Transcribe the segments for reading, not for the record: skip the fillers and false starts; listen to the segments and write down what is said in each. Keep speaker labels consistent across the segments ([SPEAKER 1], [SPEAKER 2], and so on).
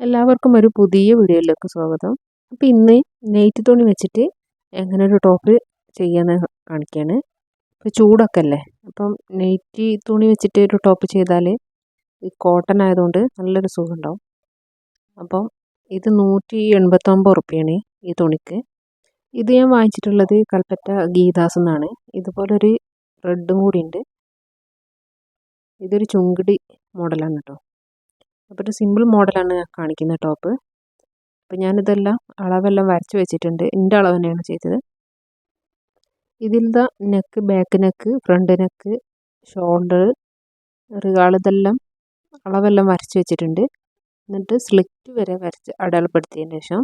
[SPEAKER 1] എല്ലാവർക്കും ഒരു പുതിയ വീഡിയോയിലേക്ക് സ്വാഗതം. അപ്പോൾ ഇന്ന് നെയ്റ്റ് തുണി വെച്ചിട്ട് എങ്ങനെ ഒരു ടോപ്പ് ചെയ്യാന്ന് കാണിക്കുകയാണ്. ഇപ്പോൾ ചൂടൊക്കെ അല്ലേ, അപ്പം നെയ്റ്റ് തുണി വെച്ചിട്ട് ഒരു ടോപ്പ് ചെയ്താൽ ഈ കോട്ടൺ ആയതുകൊണ്ട് നല്ലൊരു സുഖം ഉണ്ടാവും. അപ്പം ഇത് 189 റുപ്യാണ് ഈ തുണിക്ക്. ഇത് ഞാൻ വാങ്ങിച്ചിട്ടുള്ളത് കൽപ്പറ്റ ഗീതാസ് എന്നാണ്. ഇതുപോലൊരു റെഡും കൂടി ഉണ്ട്. ഇതൊരു ചുങ്കിടി മോഡലാണ് കേട്ടോ. അപ്പോൾ ഒരു സിമ്പിൾ മോഡലാണ് കാണിക്കുന്ന ടോപ്പ്. അപ്പോൾ ഞാനിതെല്ലാം അളവെല്ലാം വരച്ച് വെച്ചിട്ടുണ്ട്. എൻ്റെ അളവ് തന്നെയാണ് ചെയ്തത്. ഇതിലത്തെ neck, back neck, front neck, shoulder, റിഗാൾ ഇതെല്ലാം അളവെല്ലാം വരച്ച് വെച്ചിട്ടുണ്ട്. എന്നിട്ട് സ്ലിറ്റ് വരെ വരച്ച് അടയാളപ്പെടുത്തിയതിന് ശേഷം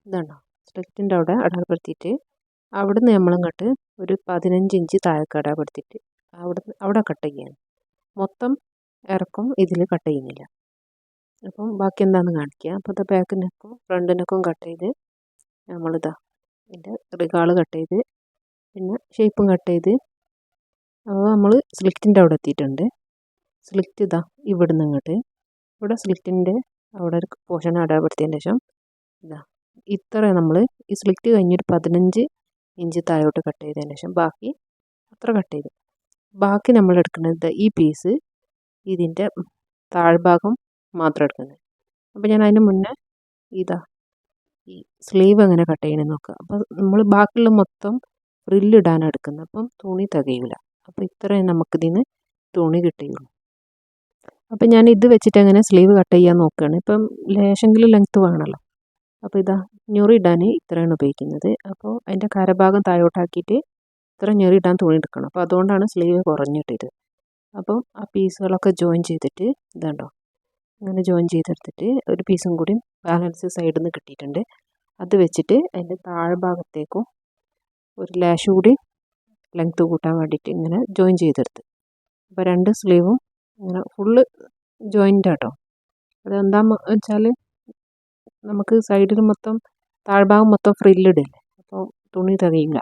[SPEAKER 1] ഇതാണോ സ്ലിറ്റിൻ്റെ അവിടെ അടയാളപ്പെടുത്തിയിട്ട് അവിടുന്ന് നമ്മളിങ്ങോട്ട് ഒരു 15 ഇഞ്ച് താഴേക്ക് അടയാളപ്പെടുത്തിയിട്ട് അവിടെ കട്ട് ചെയ്യാണ്. മൊത്തം ഇറക്കം ഇതിൽ കട്ട് ചെയ്യുന്നില്ല. അപ്പം ബാക്കി എന്താണെന്ന് കാണിക്കുക. അപ്പോൾ ഇത് ബാക്ക് നെക്കും ഫ്രണ്ട് നെക്കും കട്ട് ചെയ്ത് നമ്മളിതാ ഇതിൻ്റെ റിഗാൾ കട്ട് ചെയ്ത് പിന്നെ ഷേപ്പും കട്ട് ചെയ്ത് അപ്പോൾ നമ്മൾ സ്ലിറ്റിൻ്റെ അവിടെ എത്തിയിട്ടുണ്ട്. സ്ലിറ്റ് ഇതാ ഇവിടുന്ന് ഇങ്ങോട്ട് ഇവിടെ സ്ലിറ്റിൻ്റെ അവിടെ ഒരു പോർഷൻ അടയാളപ്പെടുത്തിയതിന് ശേഷം ഇതാ ഇത്ര നമ്മൾ ഈ സ്ലിറ്റ് കഴിഞ്ഞൊരു 15 ഇഞ്ച് താഴോട്ട് കട്ട് ചെയ്തതിന് ശേഷം ബാക്കി അത്ര കട്ട് ചെയ്തു. ബാക്കി നമ്മൾ എടുക്കുന്നത് ഈ പീസ് ഇതിൻ്റെ താഴ്ഭാഗം മാത്രം എടുക്കുന്നത്. അപ്പോൾ ഞാൻ അതിന് മുന്നേ ഇതാ ഈ സ്ലീവ് എങ്ങനെ കട്ട് ചെയ്യണമെന്ന് നോക്കുക. അപ്പോൾ നമ്മൾ ബാക്കിയുള്ള മൊത്തം ഫ്രില്ലിടാനാണ് എടുക്കുന്നത്. അപ്പം തുണി തികയില്ല. അപ്പോൾ ഇത്രയും നമുക്കിതിന് തുണി കിട്ടിയുള്ളൂ. അപ്പം ഞാൻ ഇത് വെച്ചിട്ട് എങ്ങനെ സ്ലീവ് കട്ട് ചെയ്യാൻ നോക്കുകയാണ്. ഇപ്പം ലേശെങ്കിലും ലെങ്ത്ത് വേണമല്ലോ. അപ്പോൾ ഇതാ ഞൊറിയിടാൻ ഇത്രയാണ് ഉപയോഗിക്കുന്നത്. അപ്പോൾ അതിൻ്റെ കരഭാഗം താഴോട്ടാക്കിയിട്ട് ഇത്ര ഞൊറിയിടാൻ തുണി എടുക്കണം. അപ്പോൾ അതുകൊണ്ടാണ് സ്ലീവ് കുറഞ്ഞിട്ടത്. അപ്പം ആ പീസുകളൊക്കെ ജോയിൻ ചെയ്തിട്ട് ഇതുണ്ടോ അങ്ങനെ ജോയിൻ ചെയ്തെടുത്തിട്ട് ഒരു പീസും കൂടി ബാലൻസ് സൈഡിൽ നിന്ന് കിട്ടിയിട്ടുണ്ട്. അത് വെച്ചിട്ട് അതിൻ്റെ താഴ്ഭാഗത്തേക്കും ഒരു ലാഷ് കൂടി ലെങ്ത്ത് കൂട്ടാൻ വേണ്ടിയിട്ട് ഇങ്ങനെ ജോയിൻ ചെയ്തെടുത്ത്. അപ്പോൾ രണ്ട് സ്ലീവും ഇങ്ങനെ ഫുള്ള് ജോയിൻ്റ് ആട്ടോ. അതെന്താണെന്ന് വെച്ചാൽ നമുക്ക് സൈഡിൽ മൊത്തം താഴ്ഭാഗം മൊത്തം ഫ്രില്ലിടില്ലേ, അപ്പോൾ തുണി തികയില്ല.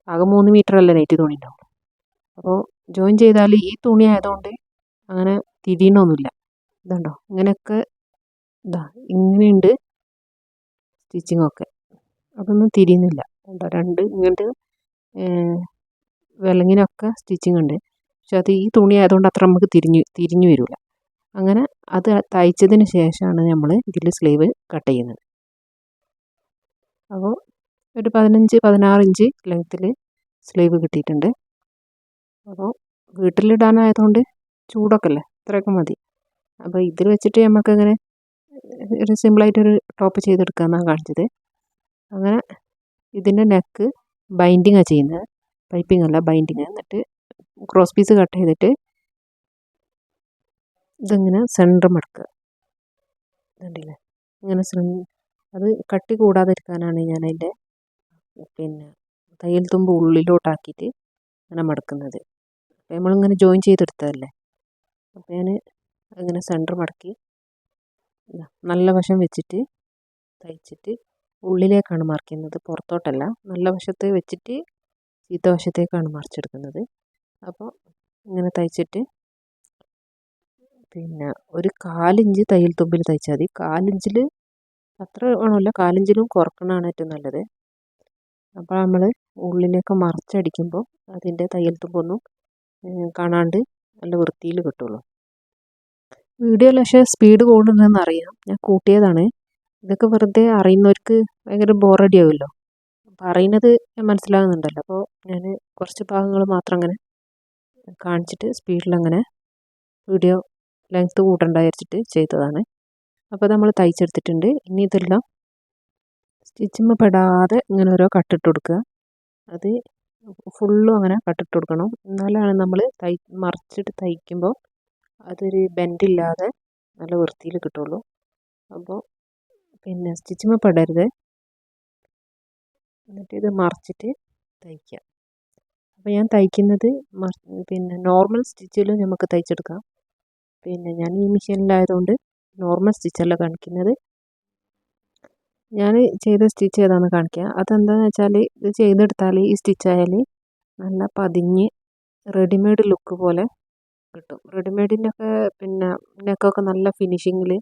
[SPEAKER 1] ആകെ 3 മീറ്റർ അല്ലേ നെറ്റ് തുണി ഉണ്ടാവും. അപ്പോൾ ജോയിൻ ചെയ്താൽ ഈ തുണി ആയതുകൊണ്ട് അങ്ങനെ തിരിയണമൊന്നുമില്ല. ഇതുണ്ടോ ഇങ്ങനെയൊക്കെ ഇതാ ഇങ്ങനെയുണ്ട് സ്റ്റിച്ചിങ്ങൊക്കെ. അതൊന്നും തിരിയുന്നില്ല. എന്താ രണ്ട് ഇങ്ങോട്ട് വിലങ്ങിനൊക്കെ സ്റ്റിച്ചിങ് ഉണ്ട്. പക്ഷെ അത് ഈ തുണി ആയതുകൊണ്ട് അത്ര നമുക്ക് തിരിഞ്ഞു വരില്ല. അങ്ങനെ അത് തയ്ച്ചതിന് ശേഷമാണ് നമ്മൾ ഇതിൽ സ്ലീവ് കട്ട് ചെയ്യുന്നത്. അപ്പോൾ ഒരു 15-16 ഇഞ്ച് ലെങ്ത്തിൽ സ്ലീവ് കിട്ടിയിട്ടുണ്ട്. അപ്പോൾ വീട്ടിലിടാനായതുകൊണ്ട് ചൂടൊക്കെ അല്ലേ, ഇത്രയൊക്കെ മതി. അപ്പോൾ ഇതിൽ വെച്ചിട്ട് നമുക്കങ്ങനെ ഒരു സിമ്പിളായിട്ടൊരു ടോപ്പ് ചെയ്തെടുക്കാമെന്നാണ് കാണിച്ചത്. അങ്ങനെ ഇതിൻ്റെ നെക്ക് ബൈൻഡിങ്ങാണ് ചെയ്യുന്നത്, പൈപ്പിംഗ് അല്ല ബൈൻഡിങ്. എന്നിട്ട് ക്രോസ് പീസ് കട്ട് ചെയ്തിട്ട് ഇതിങ്ങനെ സെൻറ്റർ മടക്കുക. കണ്ടില്ലേ ഇങ്ങനെ അത് കട്ടി കൂടാതിരിക്കാനാണ് ഞാൻ അതിൻ്റെ പിന്നെ തയ്യൽ തുമ്പ് ഉള്ളിലോട്ടാക്കിയിട്ട് അങ്ങനെ മടക്കുന്നത്. അപ്പോൾ നമ്മളിങ്ങനെ ജോയിൻ ചെയ്തെടുത്തതല്ലേ. അപ്പോൾ ഞാൻ അങ്ങനെ സെൻറ്റർ മടക്കി നല്ല വശം വെച്ചിട്ട് തയ്ച്ചിട്ട് ഉള്ളിലേക്കാണ് മറിക്കുന്നത്, പുറത്തോട്ടല്ല. നല്ല വശത്ത് വെച്ചിട്ട് ചീത്ത വശത്തേക്കാണ് മറിച്ചെടുക്കുന്നത്. അപ്പോൾ ഇങ്ങനെ തയ്ച്ചിട്ട് പിന്നെ ഒരു 1/4 ഇഞ്ച് തയ്യൽ തുമ്പിൽ തയ്ച്ചാൽ മതി. 1/4 ഇഞ്ചിൽ അത്ര വേണമല്ല, 1/4 ഇഞ്ചിലും കുറക്കണതാണ് ഏറ്റവും നല്ലത്. അപ്പോൾ നമ്മൾ ഉള്ളിലേക്ക് മറിച്ചടിക്കുമ്പോൾ അതിൻ്റെ തയ്യൽ തുമ്പൊന്നും കാണാണ്ട് നല്ല വൃത്തിയിൽ കിട്ടുള്ളൂ. വീഡിയോയിൽ പക്ഷേ സ്പീഡ് കൂടുന്നതെന്ന് അറിയാം, ഞാൻ കൂട്ടിയതാണ്. ഇതൊക്കെ വെറുതെ അറിയുന്നവർക്ക് ഭയങ്കര ബോറടി ആവുമല്ലോ. അപ്പോൾ അറിയുന്നത് മനസ്സിലാകുന്നുണ്ടല്ലോ. അപ്പോൾ ഞാൻ കുറച്ച് ഭാഗങ്ങൾ മാത്രം അങ്ങനെ കാണിച്ചിട്ട് സ്പീഡിലങ്ങനെ വീഡിയോ ലെങ്ത്ത് കൂട്ടണ്ട വിചാരിച്ചിട്ട് ചെയ്തതാണ്. അപ്പോൾ നമ്മൾ തയ്ച്ചെടുത്തിട്ടുണ്ട്. ഇനി ഇതെല്ലാം സ്റ്റിച്ചിമ്മ പെടാതെ ഇങ്ങനെ ഓരോ കട്ടിട്ട് കൊടുക്കുക. അത് ഫുള്ളും അങ്ങനെ കട്ടിട്ട് കൊടുക്കണം. എന്നാലാണ് നമ്മൾ മറിച്ചിട്ട് തയ്ക്കുമ്പോൾ അതൊരു ബെൻഡില്ലാതെ നല്ല വൃത്തിയിൽ കിട്ടുള്ളൂ. അപ്പോൾ പിന്നെ സ്റ്റിച്ചിമ്മ പെടരുത്. എന്നിട്ട് ഇത് മറിച്ചിട്ട് തയ്ക്കുക. അപ്പോൾ ഞാൻ തയ്ക്കുന്നത് പിന്നെ നോർമൽ സ്റ്റിച്ചിലും നമുക്ക് തയ്ച്ചെടുക്കാം. പിന്നെ ഞാൻ ഈ മെഷീനിലായതുകൊണ്ട് നോർമൽ സ്റ്റിച്ചല്ല കാണിക്കുന്നത്. ഞാൻ ചെയ്ത സ്റ്റിച്ച് ഏതാണെന്ന് കാണിക്കുക. അതെന്താണെന്ന് വെച്ചാൽ ഇത് ചെയ്തെടുത്താൽ ഈ സ്റ്റിച്ചായാൽ നല്ല പതിഞ്ഞ് റെഡിമെയ്ഡ് ലുക്ക് പോലെ കിട്ടും. റെഡിമെയ്ഡിൻ്റെ ഒക്കെ പിന്നെ നെക്കൊക്കെ നല്ല ഫിനിഷിങ്ങിൽ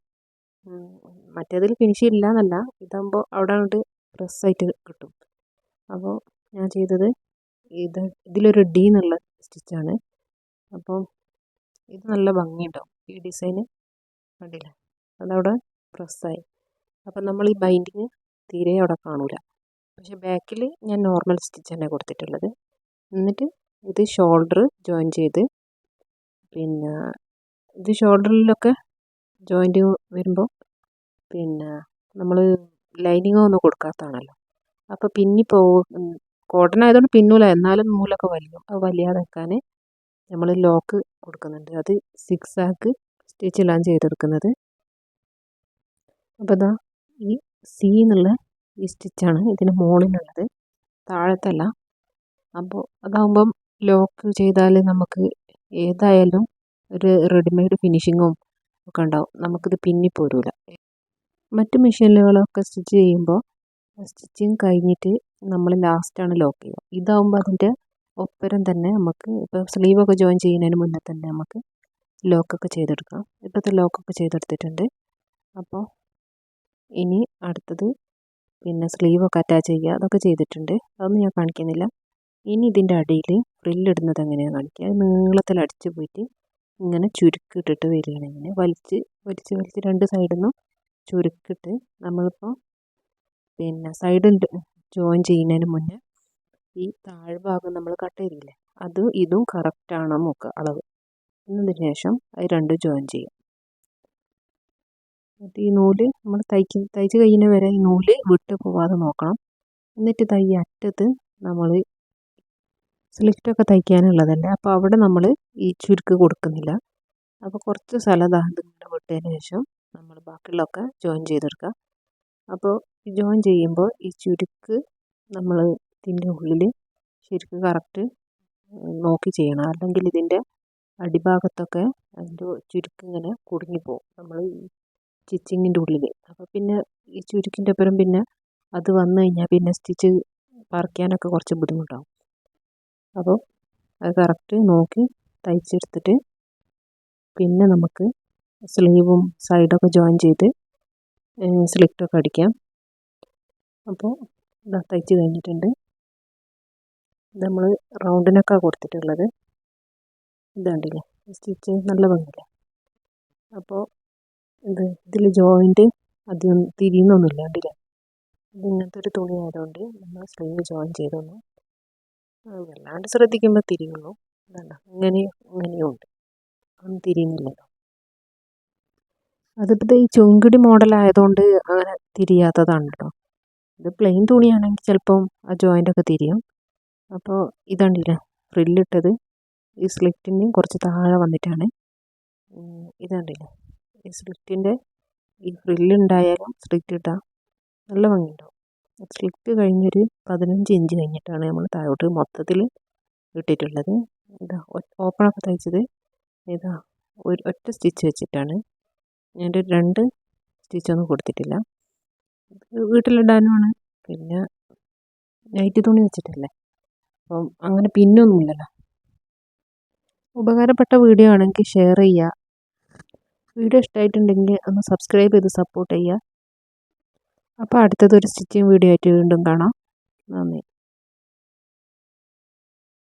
[SPEAKER 1] മറ്റേതിൽ ഫിനിഷ് ഇല്ല എന്നല്ല, ഇതാകുമ്പോൾ അവിടെ അങ്ങോട്ട് പ്രസ്സായിട്ട് കിട്ടും. അപ്പോൾ ഞാൻ ചെയ്തത് ഇതിലൊരു ഡി എന്നുള്ള സ്റ്റിച്ചാണ്. അപ്പോൾ ഇത് നല്ല ഭംഗിയുണ്ടാവും ഈ ഡിസൈന്, കണ്ടില്ലേ, അതവിടെ പ്രസ്സായി. അപ്പം നമ്മൾ ഈ ബൈൻഡിങ് തീരെ അവിടെ കാണൂല. പക്ഷെ ബാക്കിൽ ഞാൻ നോർമൽ സ്റ്റിച്ച് തന്നെ കൊടുത്തിട്ടുള്ളത്. എന്നിട്ട് ഇത് ഷോൾഡർ ജോയിൻ ചെയ്ത്, പിന്നെ ഇത് ഷോൾഡറിലൊക്കെ ജോയിൻറ്റ് വരുമ്പോൾ പിന്നെ നമ്മൾ ലൈനിങ് ഒന്നും കൊടുക്കാത്തതാണല്ലോ, അപ്പോൾ പിന്നി പോകും. കോട്ടൺ ആയതുകൊണ്ട് പിന്നൂല, എന്നാലും നൂലൊക്കെ വലിയും. അത് വലിയാതെ നിൽക്കാൻ നമ്മൾ ലോക്ക് കൊടുക്കുന്നുണ്ട്. അത് 6 ആക്ക് സ്റ്റിച്ചിലാണ് ചെയ്തെടുക്കുന്നത്. അപ്പോൾ ഇതാ ഈ സി എന്നുള്ള ഈ സ്റ്റിച്ചാണ് ഇതിന് മുകളിലുള്ളത്, താഴത്തല്ല. അപ്പോൾ അതാകുമ്പം ലോക്ക് ചെയ്താൽ നമുക്ക് ഏതായാലും ഒരു റെഡിമെയ്ഡ് ഫിനിഷിങ്ങും ഒക്കെ ഉണ്ടാവും, നമുക്കിത് പിന്നി പോരൂല. മറ്റ് മെഷീനുകളൊക്കെ സ്റ്റിച്ച് ചെയ്യുമ്പോൾ സ്റ്റിച്ചിങ് കഴിഞ്ഞിട്ട് നമ്മൾ ലാസ്റ്റാണ് ലോക്ക് ചെയ്യുക. ഇതാകുമ്പോൾ അതിൻ്റെ ഒപ്പരം തന്നെ നമുക്ക് ഇപ്പോൾ സ്ലീവൊക്കെ ജോയിൻ ചെയ്യുന്നതിന് മുന്നേ തന്നെ നമുക്ക് ലോക്കൊക്കെ ചെയ്തെടുക്കാം. ഇപ്പോഴത്തെ ലോക്കൊക്കെ ചെയ്തെടുത്തിട്ടുണ്ട്. അപ്പോൾ ഇനി അടുത്തത് പിന്നെ സ്ലീവൊക്കെ അറ്റാച്ച് ചെയ്യുക, അതൊക്കെ ചെയ്തിട്ടുണ്ട്, അതൊന്നും ഞാൻ കാണിക്കുന്നില്ല. ഇനി ഇതിൻ്റെ അടിയിൽ ഫ്രില്ലിടുന്നത് എങ്ങനെയാണ് കാണിക്കുക. നീളത്തിൽ അടിച്ച് പോയിട്ട് ഇങ്ങനെ ചുരുക്കിട്ടിട്ട് വരികയാണ്. ഇങ്ങനെ വലിച്ച് വലിച്ച് വലിച്ച് രണ്ട് സൈഡിൽ നിന്നും ചുരുക്കിട്ട് നമ്മളിപ്പോൾ പിന്നെ സൈഡിൽ ജോയിൻ ചെയ്യുന്നതിന് മുന്നേ ഈ താഴ്ഭാഗം നമ്മൾ കട്ട് ചെയ്തില്ലേ, ഇതും കറക്റ്റാണോ നോക്കുക അളവ്. എന്നതിന് ശേഷം അത് രണ്ടും ജോയിൻ ചെയ്യും. എന്നിട്ട് ഈ നൂല് നമ്മൾ തയ്ച്ച് കഴിയുന്ന വരെ ഈ നൂല് വിട്ട് പോവാതെ നോക്കണം. എന്നിട്ട് ഈ അറ്റത്ത് നമ്മൾ സ്ലിറ്റൊക്കെ തയ്ക്കാനുള്ളതല്ലേ, അപ്പോൾ അവിടെ നമ്മൾ ഈ ചുരുക്ക് കൊടുക്കുന്നില്ല. അപ്പോൾ കുറച്ച് സ്ഥലം ഇതിങ്ങനെ വിട്ടതിന് ശേഷം നമ്മൾ ബാക്കിയുള്ളതൊക്കെ ജോയിൻ ചെയ്തെടുക്കുക. അപ്പോൾ ജോയിൻ ചെയ്യുമ്പോൾ ഈ ചുരുക്ക് നമ്മൾ ഇതിൻ്റെ ഉള്ളിൽ ശരിക്കും കറക്റ്റ് നോക്കി ചെയ്യണം, അല്ലെങ്കിൽ ഇതിൻ്റെ അടിഭാഗത്തൊക്കെ അതിൻ്റെ ചുരുക്ക് ഇങ്ങനെ കുടുങ്ങിപ്പോവും നമ്മൾ ഈ സ്റ്റിച്ചിങ്ങിൻ്റെ ഉള്ളിൽ. അപ്പോൾ പിന്നെ ഈ ചുരുക്കിൻ്റെ ഒപ്പരം പിന്നെ അത് വന്നു കഴിഞ്ഞാൽ പിന്നെ സ്റ്റിച്ച് പറിക്കാനൊക്കെ കുറച്ച് ബുദ്ധിമുട്ടാവും. അപ്പോൾ അത് കറക്റ്റ് നോക്കി തയ്ച്ചെടുത്തിട്ട് പിന്നെ നമുക്ക് സ്ലീവും സൈഡൊക്കെ ജോയിൻ ചെയ്ത് സ്ലിറ്റൊക്കെ അടിക്കാം. അപ്പോൾ ഇതാ തയ്ച്ച് കഴിഞ്ഞിട്ടുണ്ട്. ഇത് നമ്മൾ റൗണ്ടിനൊക്കെ കൊടുത്തിട്ടുള്ളത്. ഇതുണ്ടല്ലേ സ്റ്റിച്ച് നല്ല ഭംഗിയില്ലേ. അപ്പോൾ ഇതിൽ ജോയിൻറ്റ് അധികം തിരിയുന്നൊന്നുമില്ല, കണ്ടില്ലേ. ഇത് ഇങ്ങനത്തെ ഒരു തുണി ആയതുകൊണ്ട് നമ്മൾ സ്ലീവ് ജോയിൻ ചെയ്തൊന്നും വല്ലാണ്ട് ശ്രദ്ധിക്കുമ്പോൾ തിരിയുള്ളൂ. ഇതുണ്ടോ, ഇങ്ങനെയും ഉണ്ട്, ഒന്നും തിരിയുന്നില്ലല്ലോ. അതിപ്പോൾ ഈ ചുങ്കിടി മോഡലായതുകൊണ്ട് അങ്ങനെ തിരിയാത്തതാണ് കേട്ടോ. ഇത് പ്ലെയിൻ തുണിയാണെങ്കിൽ ചിലപ്പം ആ ജോയിൻ്റൊക്കെ തിരിയും. അപ്പോൾ ഇതുണ്ടല്ലേ ഫ്രില്ലിട്ടത് ഈ സ്ലിറ്റിന് കുറച്ച് താഴെ വന്നിട്ടാണ്. ഇതുണ്ടല്ലേ ഈ സ്ലിറ്റിൻ്റെ ഈ ഫ്രില്ലുണ്ടായാലും സ്ലിറ്റ് ഇട്ടാൽ നല്ല ഭംഗിയുണ്ടാവും. സ്ലിറ്റ് കഴിഞ്ഞൊരു 15 ഇഞ്ച് കഴിഞ്ഞിട്ടാണ് നമ്മൾ താഴോട്ട് മൊത്തത്തിൽ ഇട്ടിട്ടുള്ളത്. ഇതാ ഓപ്പണൊക്കെ തയ്ച്ചത് ഇതാ ഒറ്റ സ്റ്റിച്ച് വെച്ചിട്ടാണ്. ഞാൻ 2 സ്റ്റിച്ചൊന്നും കൊടുത്തിട്ടില്ല. വീട്ടിലിടാനുമാണ്, പിന്നെ നൈറ്റ് തുണി വെച്ചിട്ടല്ലേ, അപ്പം അങ്ങനെ പിന്നൊന്നുമില്ലല്ലോ. ഉപകാരപ്പെട്ട വീഡിയോ ആണെങ്കിൽ ഷെയർ ചെയ്യുക. വീഡിയോ ഇഷ്ടമായിട്ടുണ്ടെങ്കിൽ ഒന്ന് സബ്സ്ക്രൈബ് ചെയ്ത് സപ്പോർട്ട് ചെയ്യുക. അപ്പോൾ അടുത്തതൊരു സ്റ്റിച്ചിങ് വീഡിയോ ആയിട്ട് വീണ്ടും കാണാം. നന്ദി.